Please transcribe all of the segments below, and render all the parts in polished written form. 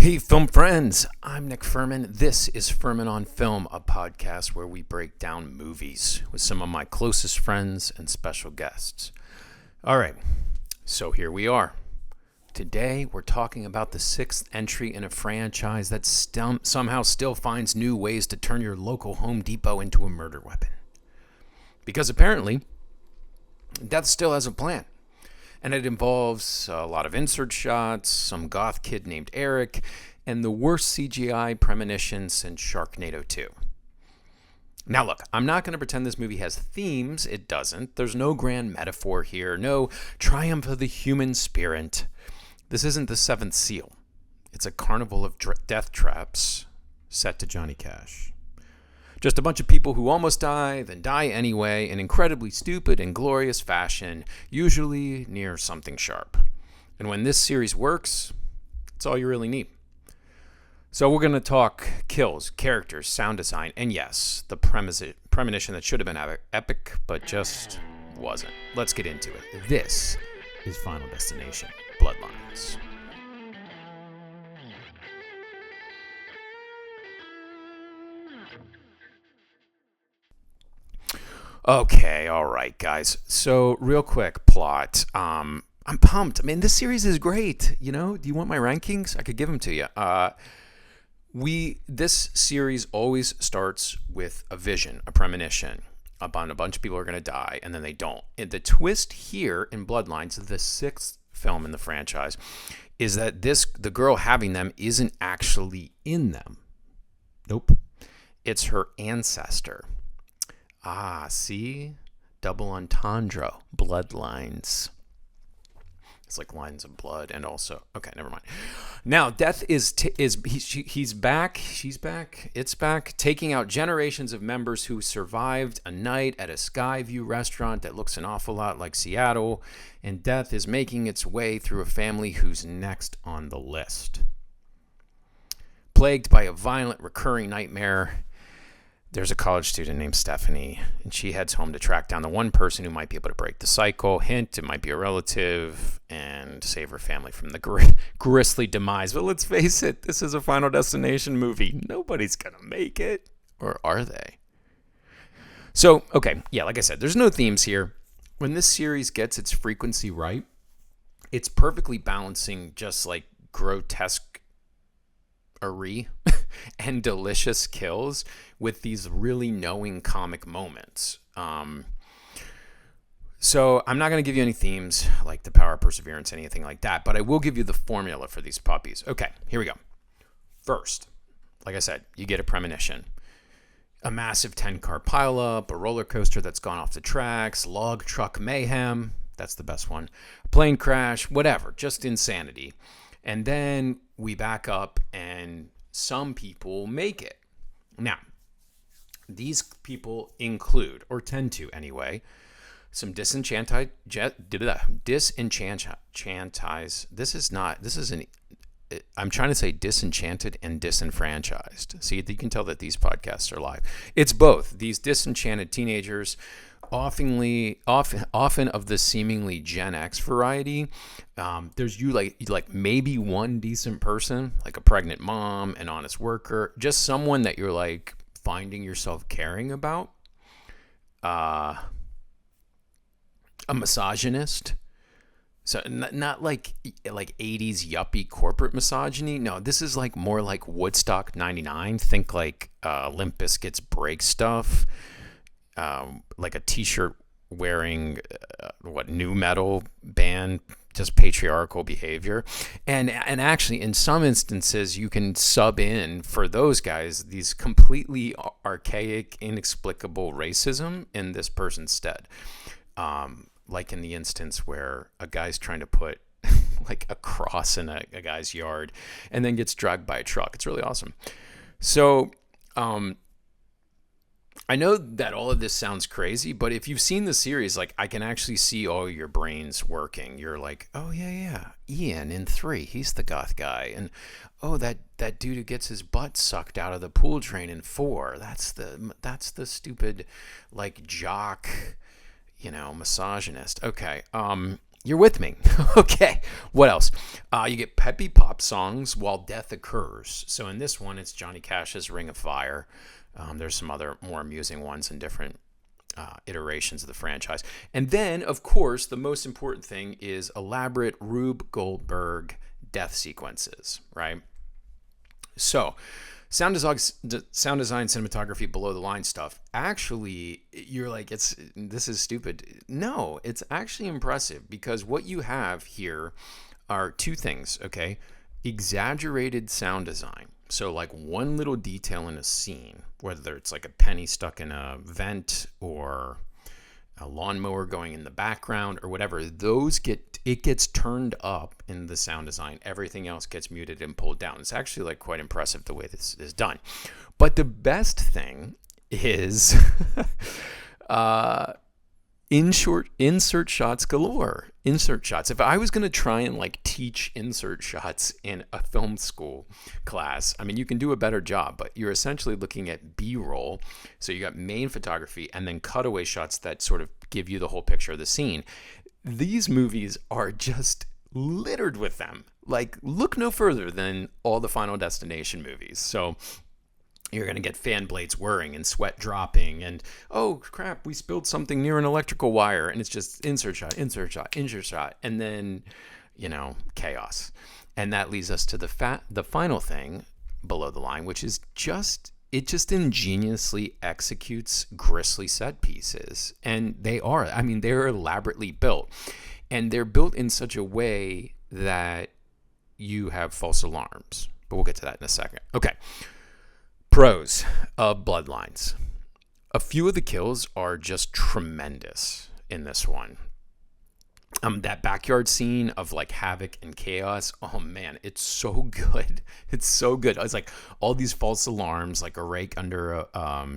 Hey, film friends, I'm Nick Furman. This is Furman on Film, a podcast where we break down movies with some of my closest friends and special guests. All right, so here we are. Today, we're talking about the sixth entry in a franchise that somehow still finds new ways to turn your local Home Depot into a murder weapon. Because apparently, Death still has a plan. And it involves a lot of insert shots, some goth kid named Eric, and the worst CGI Premonition since Sharknado 2. Now look, I'm not going to pretend this movie has themes. It doesn't. There's no grand metaphor here, no triumph of the human spirit. This isn't the Seventh Seal. It's a carnival of death traps set to Johnny Cash. Just a bunch of people who almost die, then die anyway, in incredibly stupid and glorious fashion, usually near something sharp. And when this series works, it's all you really need. So we're going to talk kills, characters, sound design, and yes, the premonition that should have been epic, but just wasn't. Let's get into it. This is Final Destination, Bloodlines. Okay, all right, guys. So, real quick, plot. I'm pumped. I mean, this series is great. You know, do you want my rankings? I could give them to you. This series always starts with a vision, a premonition. A bunch of people are going to die, and then they don't. And the twist here in Bloodlines, the sixth film in the franchise, is that the girl having them isn't actually in them. Nope. It's her ancestor. Ah, see? Double entendre. Bloodlines. It's like lines of blood and also... Okay, never mind. Now, Death he's back. She's back. It's back. Taking out generations of members who survived a night at a Skyview restaurant that looks an awful lot like Seattle. And Death is making its way through a family who's next on the list. Plagued by a violent recurring nightmare... There's a college student named Stephanie, and she heads home to track down the one person who might be able to break the cycle. Hint, it might be a relative, and save her family from the grisly demise. But let's face it, this is a Final Destination movie. Nobody's going to make it. Or are they? So, okay, yeah, like I said, there's no themes here. When this series gets its frequency right, it's perfectly balancing just like grotesque and delicious kills with these really knowing comic moments. So I'm not going to give you any themes like the power of perseverance, anything like that, but I will give you the formula for these puppies. Okay, here we go. First, like I said, you get a premonition. A massive 10-car pileup, a roller coaster that's gone off the tracks, log truck mayhem, that's the best one, a plane crash, whatever, just insanity. And then we back up and some people make it. Now, these people include, or tend to anyway, some disenchantized, I'm trying to say disenchanted and disenfranchised. See, you can tell that these podcasts are live. It's both. These disenchanted teenagers, often of the seemingly Gen X variety. There's like maybe one decent person, like a pregnant mom, an honest worker, just someone that you're like finding yourself caring about. A misogynist. So not like 80s yuppie corporate misogyny. No, this is like more like Woodstock 99. Think like Limp Bizkit's Break stuff. Like a t-shirt wearing new metal band, just patriarchal behavior. And actually in some instances you can sub in for those guys these completely archaic, inexplicable racism in this person's stead. Like in the instance where a guy's trying to put like a cross in a guy's yard and then gets dragged by a truck. It's really awesome. So, I know that all of this sounds crazy, but if you've seen the series, like I can actually see all your brains working. You're like, oh yeah, Ian in 3, he's the goth guy, and oh that dude who gets his butt sucked out of the pool drain in 4. That's the stupid like jock, misogynist. Okay, You're with me. Okay. What else? You get peppy pop songs while death occurs. So in this one, it's Johnny Cash's Ring of Fire. There's some other more amusing ones in different iterations of the franchise. And then, of course, the most important thing is elaborate Rube Goldberg death sequences, right? So, sound design, cinematography, below the line stuff. Actually, you're like, this is stupid. No, it's actually impressive because what you have here are two things, okay? Exaggerated sound design. So like one little detail in a scene, whether it's like a penny stuck in a vent or a lawnmower going in the background or whatever, it gets turned up in the sound design. Everything else gets muted and pulled down. It's actually like quite impressive the way this is done. But the best thing is insert shots galore. Insert shots. If I was going to try and like teach insert shots in a film school class, I mean, you can do a better job, but you're essentially looking at B-roll. So you got main photography and then cutaway shots that sort of give you the whole picture of the scene. These movies are just littered with them. Like, look no further than all the Final Destination movies. So you're going to get fan blades whirring and sweat dropping and, oh crap, we spilled something near an electrical wire, and it's just insert shot, insert shot, insert shot, and then, chaos. And that leads us to the final thing below the line, which is it just ingeniously executes grisly set pieces. And they're elaborately built. And they're built in such a way that you have false alarms. But we'll get to that in a second. Okay. Pros of Bloodlines. A few of the kills are just tremendous in this one. That backyard scene of like havoc and chaos, oh man, it's so good. It's so good. It's like all these false alarms, like a rake under a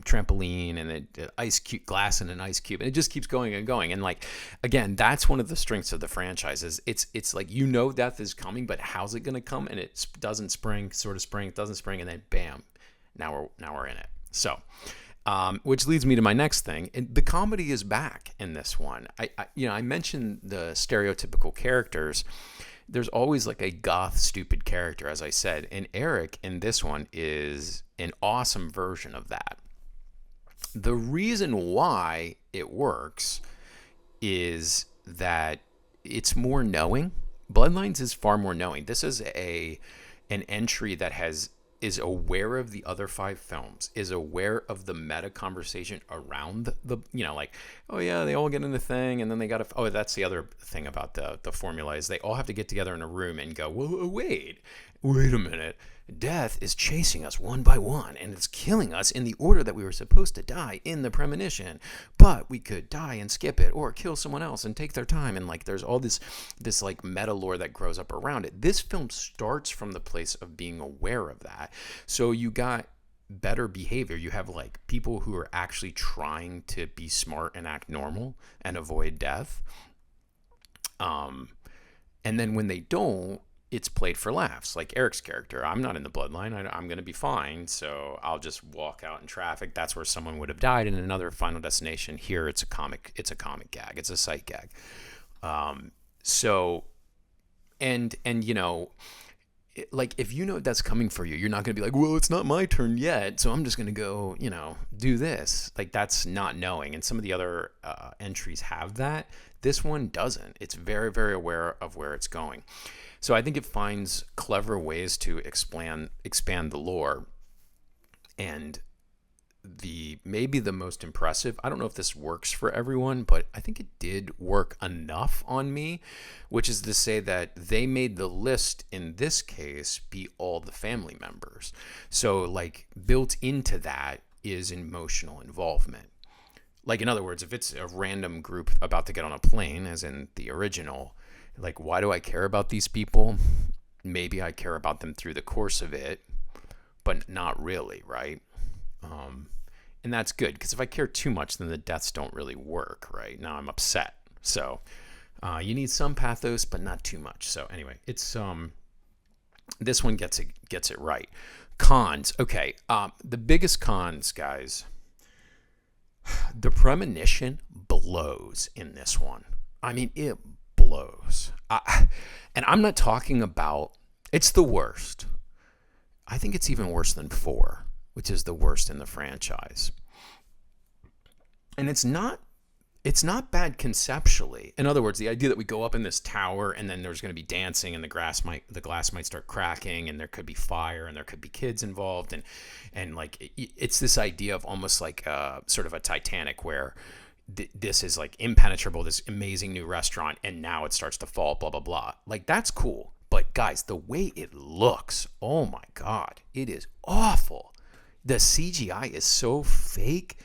trampoline and an ice cube, glass in an ice cube, and it just keeps going and going. And like, again, that's one of the strengths of the franchise is it's like, death is coming, but how's it going to come? And it doesn't spring, it doesn't spring, and then bam, now we're in it. So. Which leads me to my next thing. The comedy is back in this one. I mentioned the stereotypical characters. There's always like a goth, stupid character, as I said. And Eric in this one is an awesome version of that. The reason why it works is that it's more knowing. Bloodlines is far more knowing. This is an entry that is aware of the other 5 films, is aware of the meta conversation around like, oh yeah, they all get in the thing, and then they got to, that's the other thing about the formula is they all have to get together in a room and go, well, wait a minute. Death is chasing us one by one, and it's killing us in the order that we were supposed to die in the Premonition. But we could die and skip it, or kill someone else and take their time. And like, there's all this like meta lore that grows up around it. This film starts from the place of being aware of that. So you got better behavior. You have like people who are actually trying to be smart and act normal and avoid death. And then when they don't, it's played for laughs, like Eric's character. I'm not in the bloodline. I'm going to be fine, so I'll just walk out in traffic. That's where someone would have died in another Final Destination. Here, it's a comic gag. It's a sight gag. Like if that's coming for you, you're not going to be like, well, it's not my turn yet, so I'm just going to go, do this. Like that's not knowing. And some of the other entries have that. This one doesn't. It's very, very aware of where it's going. So I think it finds clever ways to expand the lore. And maybe the most impressive, I don't know if this works for everyone, but I think it did work enough on me, which is to say that they made the list in this case be all the family members. So like built into that is emotional involvement. Like in other words, if it's a random group about to get on a plane, as in the original, like, why do I care about these people? Maybe I care about them through the course of it, but not really, right? And that's good, because if I care too much, then the deaths don't really work, right? Now I'm upset. So you need some pathos, but not too much. So anyway, it's this one gets it right. Cons. Okay, the biggest cons, guys. The Premonition blows in this one. I mean, it blows. And I'm not talking about, it's the worst. I think it's even worse than 4, which is the worst in the franchise. And it's not bad conceptually. In other words, the idea that we go up in this tower and then there's going to be dancing and the glass might start cracking and there could be fire and there could be kids involved and like it's this idea of almost like sort of a Titanic where this is like impenetrable, this amazing new restaurant, and now it starts to fall, blah, blah, blah. Like, that's cool. But guys, the way it looks, oh my God, it is awful. The CGI is so fake.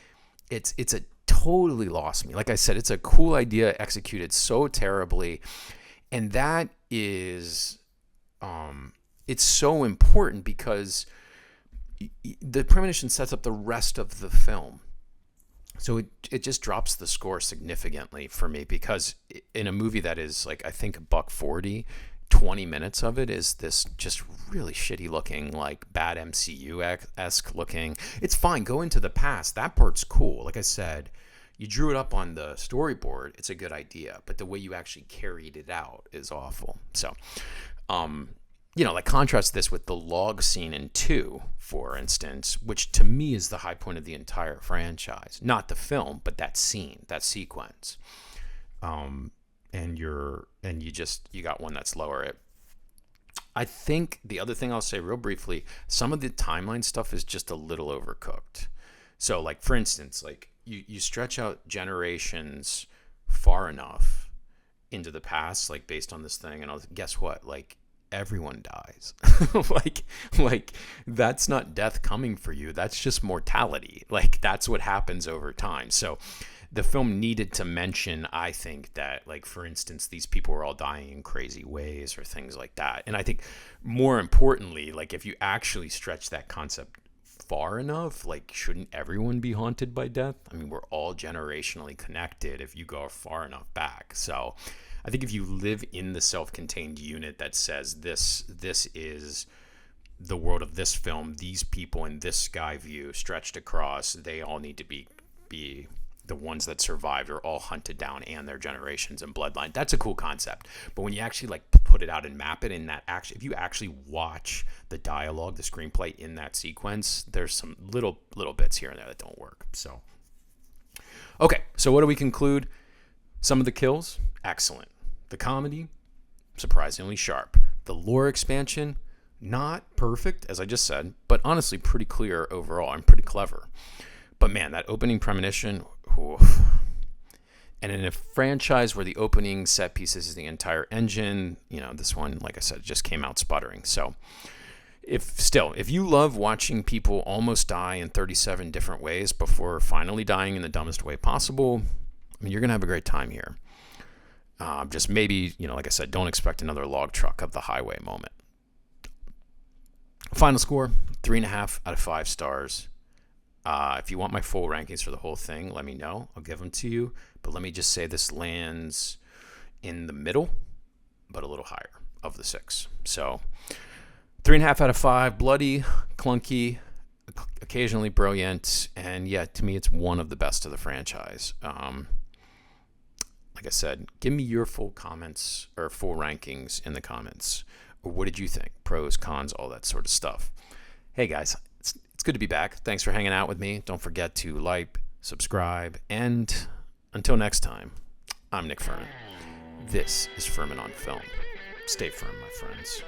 It's a totally lost me. Like I said, it's a cool idea executed so terribly. And that is, it's so important because the Premonition sets up the rest of the film. So it just drops the score significantly for me because in a movie that is like, I think $140, 20 minutes of it is this just really shitty looking, like bad MCU-esque looking. It's fine. Go into the past. That part's cool. Like I said, you drew it up on the storyboard. It's a good idea. But the way you actually carried it out is awful. So, like contrast this with the log scene in 2, for instance, which to me is the high point of the entire franchise. Not the film, but that scene, that sequence. And you got one that's lower. I think the other thing I'll say real briefly, some of the timeline stuff is just a little overcooked. So like, for instance, like you stretch out generations far enough into the past, like based on this thing, and guess what? Like, everyone dies. like that's not death coming for you. That's just mortality. Like, that's what happens over time. So the film needed to mention, I think, that, like, for instance, these people were all dying in crazy ways or things like that. And I think more importantly, like, if you actually stretch that concept far enough, like, shouldn't everyone be haunted by death? I mean, we're all generationally connected if you go far enough back. So I think if you live in the self-contained unit that says this is the world of this film, these people in this sky view stretched across, they all need to be the ones that survived are all hunted down and their generations and bloodline. That's a cool concept. But when you actually like put it out and map it in that action, if you actually watch the dialogue, the screenplay in that sequence, there's some little bits here and there that don't work. So, okay. So what do we conclude? Some of the kills, excellent. The comedy, surprisingly sharp. The lore expansion, not perfect, as I just said, but honestly pretty clear overall and pretty clever. But man, that opening Premonition, oof. And in a franchise where the opening set pieces is the entire engine, this one, like I said, just came out sputtering. So if you love watching people almost die in 37 different ways before finally dying in the dumbest way possible, I mean, you're going to have a great time here. Just maybe, like I said, don't expect another log truck of the highway moment. Final score, 3.5 out of 5 stars. If you want my full rankings for the whole thing, let me know. I'll give them to you. But let me just say this lands in the middle, but a little higher of the 6. So 3.5 out of 5. Bloody, clunky, occasionally brilliant. And yeah, to me, it's one of the best of the franchise. Like I said, give me your full comments or full rankings in the comments. Or what did you think? Pros, cons, all that sort of stuff. Hey guys, it's good to be back. Thanks for hanging out with me. Don't forget to like, subscribe, and until next time, I'm Nick Furman. This is Furman on Film. Stay firm, my friends.